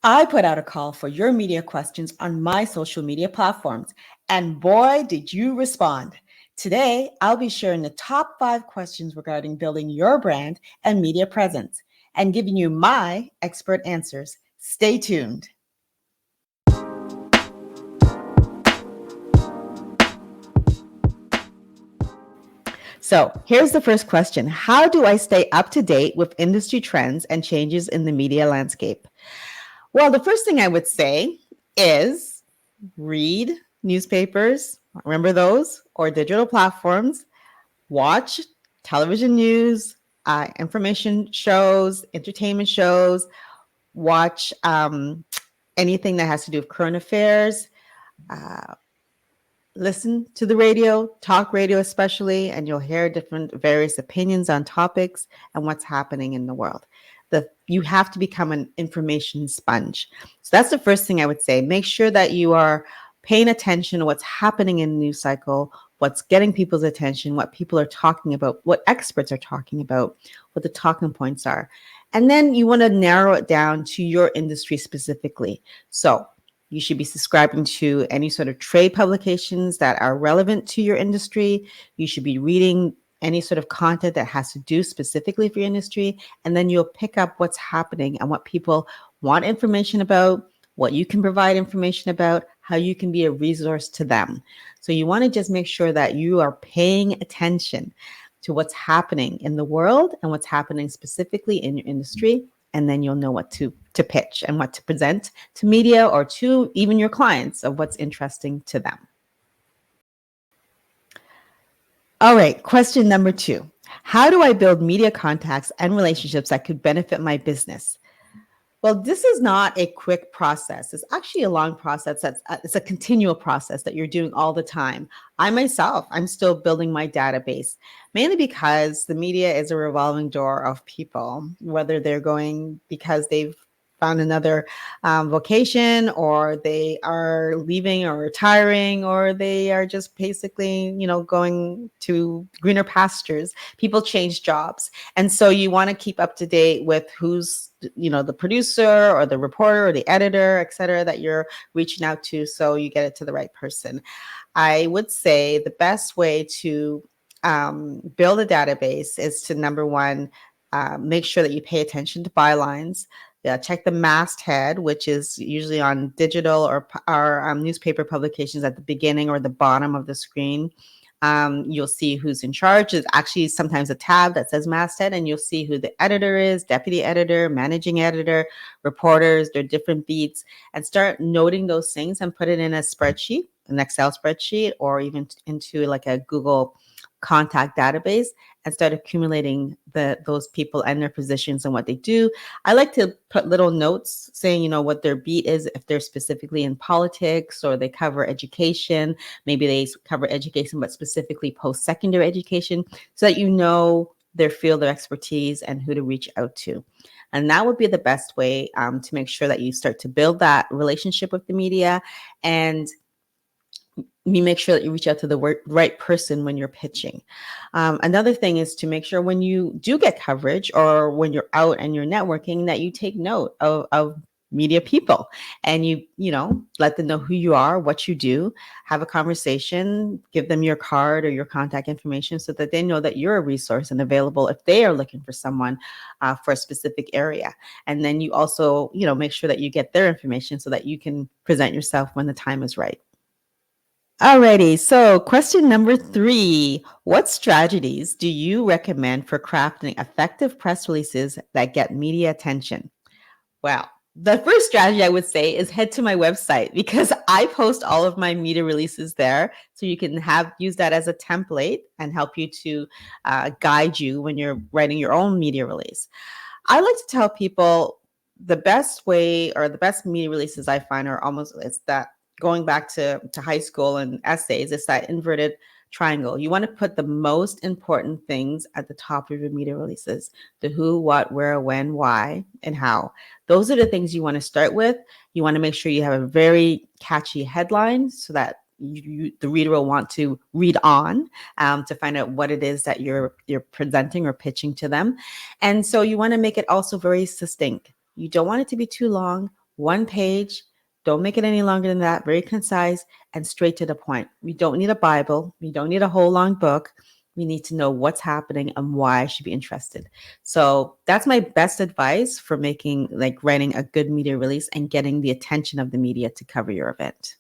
I put out a call for your media questions on my social media platforms, and boy, did you respond. Today, I'll be sharing the top 5 questions regarding building your brand and media presence and giving you my expert answers. Stay tuned. So, here's the first question. How do I stay up to date with industry trends and changes in the media landscape? Well, the first thing I would say is read newspapers, remember those, or digital platforms, watch television news, information shows, entertainment shows, watch anything that has to do with current affairs, uh, listen to the radio, talk radio especially, and you'll hear different various opinions on topics and what's happening in the world. You have to become an information sponge. So that's the first thing I would say. Make sure that you are paying attention to what's happening in the news cycle, what's getting people's attention, what people are talking about, what experts are talking about, what the talking points are. And then you want to narrow it down to your industry specifically. So you should be subscribing to any sort of trade publications that are relevant to your industry. You should be reading any sort of content that has to do specifically for your industry. And then you'll pick up what's happening and what people want information about, what you can provide information about, how you can be a resource to them. So you want to just make sure that you are paying attention to what's happening in the world and what's happening specifically in your industry. And then you'll know what to pitch and what to present to media or to even your clients of what's interesting to them. All right, question number 2. How do I build media contacts and relationships that could benefit my business? Well, this is not a quick process. It's actually a long process. It's a continual process that you're doing all the time. I myself, I'm still building my database, mainly because the media is a revolving door of people, whether they're going because they've found another vocation, or they are leaving or retiring, or they are just basically, going to greener pastures. People change jobs. And so you want to keep up to date with who's, the producer or the reporter or the editor, et cetera, that you're reaching out to, so you get it to the right person. I would say the best way to build a database is to, number one, make sure that you pay attention to bylines. Check the masthead, which is usually on digital or newspaper publications at the beginning or the bottom of the screen. You'll see who's in charge. There's actually sometimes a tab that says masthead, and you'll see who the editor is, deputy editor, managing editor, reporters, their different beats, and start noting those things and put it in a spreadsheet, an Excel spreadsheet, or even into like a Google contact database, and start accumulating those people and their positions and what they do. I like to put little notes saying, what their beat is, if they're specifically in politics or they cover education. Maybe they cover education, but specifically post-secondary education, so that you know their field of expertise and who to reach out to. And that would be the best way to make sure that you start to build that relationship with the media, and you make sure that you reach out to the right person when you're pitching. Another thing is to make sure when you do get coverage or when you're out and you're networking, that you take note of media people, and you let them know who you are, what you do, have a conversation, give them your card or your contact information, so that they know that you're a resource and available if they are looking for someone for a specific area. And then you also, make sure that you get their information so that you can present yourself when the time is right. Alrighty, so question number 3. What strategies do you recommend for crafting effective press releases that get media attention? Well, the first strategy I would say is head to my website, because I post all of my media releases there. So you can use that as a template and help you to guide you when you're writing your own media release. I like to tell people the best way, or the best media releases I find, are almost, it's that going back to high school and essays, it's that inverted triangle. You want to put the most important things at the top of your media releases: the who, what, where, when, why, and how. Those are the things you want to start with. You want to make sure you have a very catchy headline, so that the reader will want to read on to find out what it is that you're presenting or pitching to them. And so you want to make it also very succinct. You don't want it to be too long. one page. Don't make it any longer than that. Very concise and straight to the point. We don't need a Bible. We don't need a whole long book. We need to know what's happening and why I should be interested. So that's my best advice for writing a good media release and getting the attention of the media to cover your event.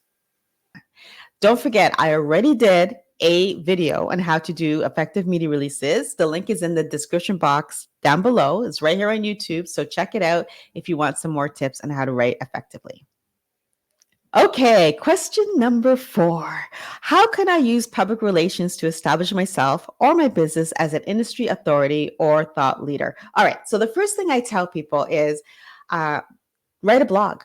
Don't forget, I already did a video on how to do effective media releases. The link is in the description box down below. It's right here on YouTube. So check it out if you want some more tips on how to write effectively. Okay, question number 4. How can I use public relations to establish myself or my business as an industry authority or thought leader? All right, so the first thing I tell people is write a blog.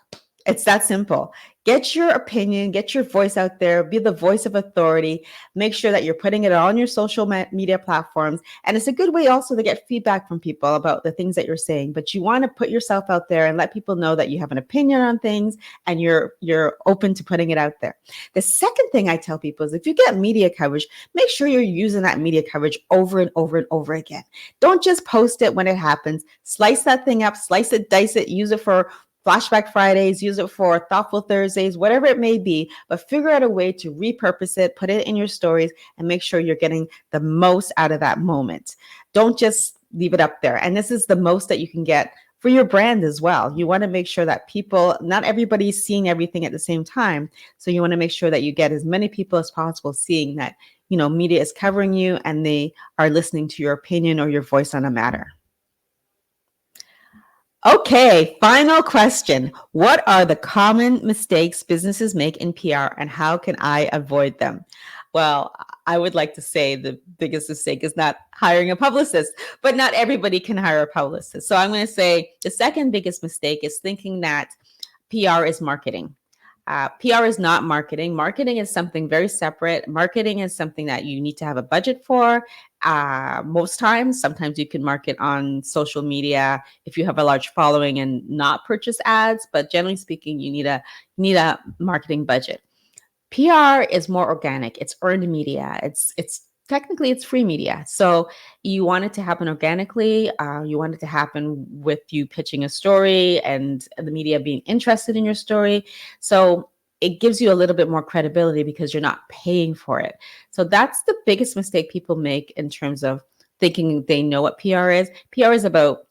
It's that simple. Get your opinion, get your voice out there, be the voice of authority. Make sure that you're putting it on your social media platforms. And it's a good way also to get feedback from people about the things that you're saying. But you want to put yourself out there and let people know that you have an opinion on things and you're open to putting it out there. The second thing I tell people is if you get media coverage, make sure you're using that media coverage over and over and over again. Don't just post it when it happens. Slice that thing up, slice it, dice it, use it for Flashback Fridays, use it for Thoughtful Thursdays, whatever it may be, but figure out a way to repurpose it, put it in your stories, and make sure you're getting the most out of that moment. Don't just leave it up there. And this is the most that you can get for your brand as well. You want to make sure that not everybody's seeing everything at the same time. So you want to make sure that you get as many people as possible seeing that, media is covering you and they are listening to your opinion or your voice on a matter. Okay, final question. What are the common mistakes businesses make in PR and how can I avoid them? Well, I would like to say the biggest mistake is not hiring a publicist, but not everybody can hire a publicist. So I'm going to say the second biggest mistake is thinking that PR is marketing. PR is not marketing. Marketing is something very separate. Marketing is something that you need to have a budget for. Most times, sometimes you can market on social media if you have a large following and not purchase ads. But generally speaking, you need a marketing budget. PR is more organic. It's earned media. It's technically it's free media. So you want it to happen organically. You want it to happen with you pitching a story and the media being interested in your story. So it gives you a little bit more credibility because you're not paying for it. So that's the biggest mistake people make in terms of thinking they know what PR is. PR is about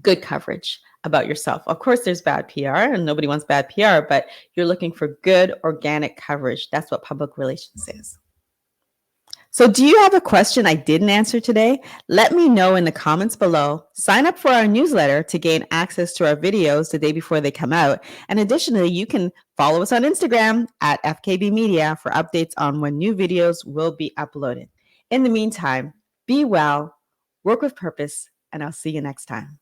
good coverage about yourself. Of course, there's bad PR and nobody wants bad PR, but you're looking for good organic coverage. That's what public relations is. So do you have a question I didn't answer today? Let me know in the comments below. Sign up for our newsletter to gain access to our videos the day before they come out. And additionally, you can follow us on Instagram at FKB Media for updates on when new videos will be uploaded. In the meantime, be well, work with purpose, and I'll see you next time.